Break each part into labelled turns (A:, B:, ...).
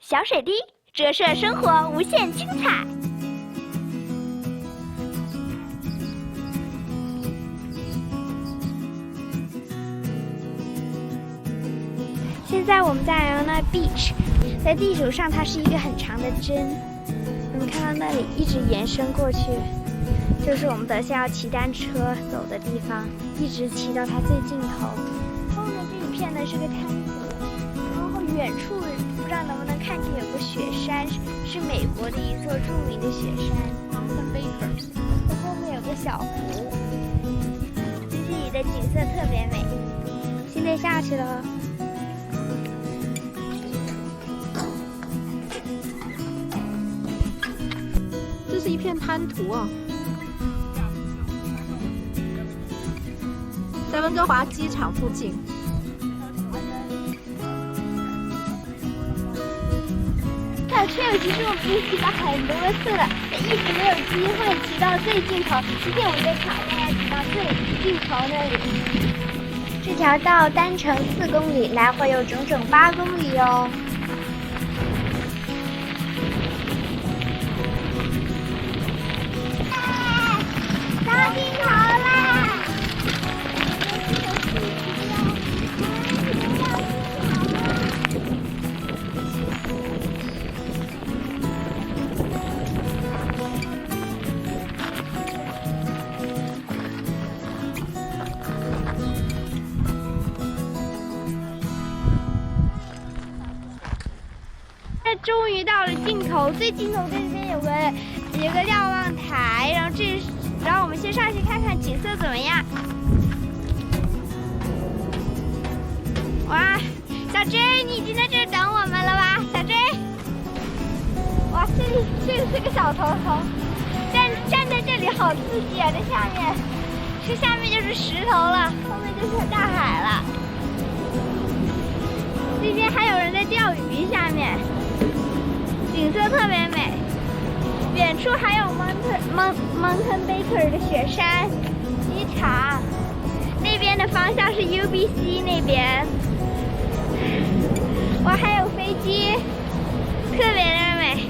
A: 小水滴折射生活无限精彩。现在我们在Iona Beach， 在地图上它是一个很长的针，我们看到那里一直延伸过去，就是我们等下要骑单车走的地方，一直骑到它最尽头。后面这一片呢是个滩涂，然后远处不知道能不能看见有个雪山，是美国的一座著名的雪山 Mountain Baker， 后面有个小湖，这里的景色特别美。现在下去了。
B: 这是一片滩涂啊，在温哥华机场附近。
A: 小Trail其实我们已经骑了很多次了，但一直没有机会骑到最尽头。今天我们就挑战要骑到最尽头那里。这条道单程4公里，来回有整整8公里哦。到尽头啦！终于到了尽头，最尽头这边有个瞭望台，然后我们先上去看看景色怎么样。哇，小 J， 你已经在这等我们了吧？小 J， 哇，这里是个小头头，站在这里好刺激啊！这下面就是石头了，后面就是大海了。这边还有人在钓鱼，下面景色特别美。远处还有 Mountain Baker 的雪山机场，那边的方向是 UBC 那边。哇，还有飞机，特别的美。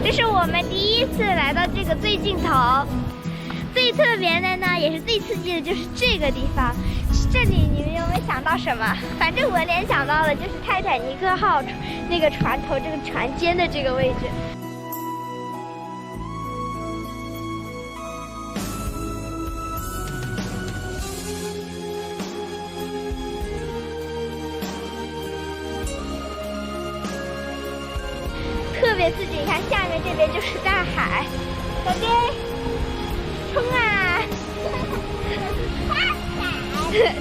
A: 这是我们第一次来到这个最尽头，最特别的呢，也是最刺激的，就是这个地方。这里你们有没有想到什么？反正我联想到的就是泰坦尼克号那个船头这个船尖的这个位置。特别刺激，你看下面这边就是大海。小 J， 冲啊！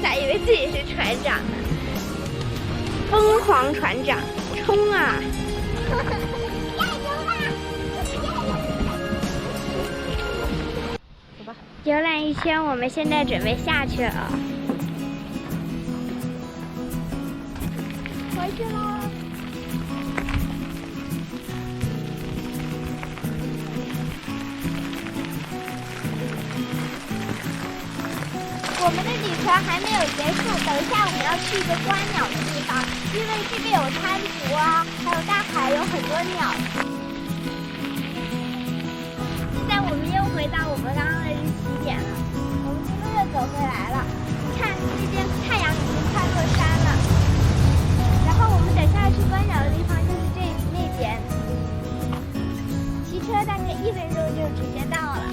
A: 他以为自己是船长呢，疯狂船长，冲啊！加油吧！走吧。游览一圈，我们现在准备下去了。回去喽。我们的旅程还没有结束，等一下我们要去一个观鸟的地方，因为这边有滩涂啊，还有大海，有很多鸟。现在我们又回到我们刚刚的起点了，我们今天又走回来了。看这边太阳已经快落山了，然后我们等下去观鸟的地方就是那边，骑车大概1分钟就直接到了。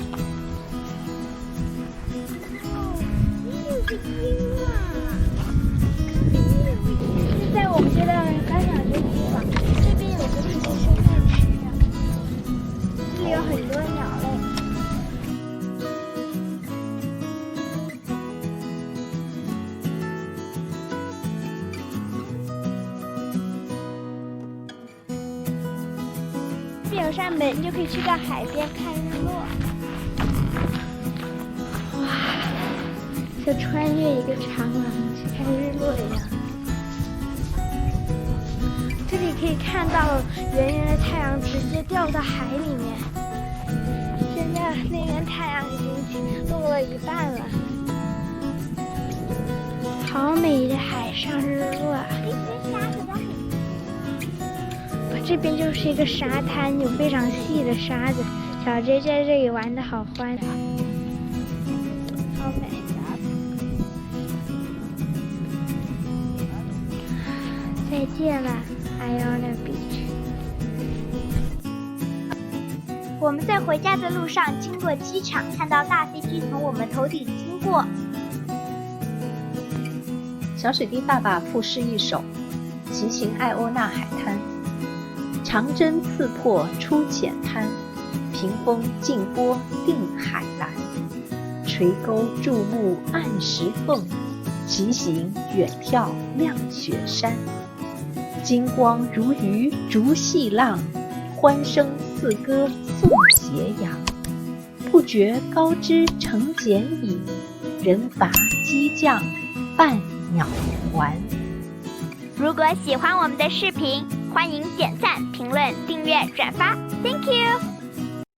A: 在我们这边观鸟的地方，这边有个特别生态池，这里有很多鸟类。这有扇门，就可以去到海边看日落。就穿越一个长廊去看日落一样。这里可以看到圆圆的太阳直接掉到海里面。现在那边太阳已经落了一半了，好美的海上日落啊！这边就是一个沙滩，有非常细的沙子。小 J 在这里玩的好欢，好美。再见了 Iona Beach。我们在回家的路上经过机场，看到大飞机从我们头顶经过。
B: 小水滴爸爸赋诗一首，骑行艾欧纳海滩。长针刺破出浅滩，屏风静波定海蓝。垂钩注目暗石缝，骑行远眺亮雪山。金光如鱼逐细浪，欢声似歌送斜阳。不觉高枝成茧蚁，人乏激将伴鸟还。
A: 如果喜欢我们的视频，欢迎点赞、评论、订阅、转发。Thank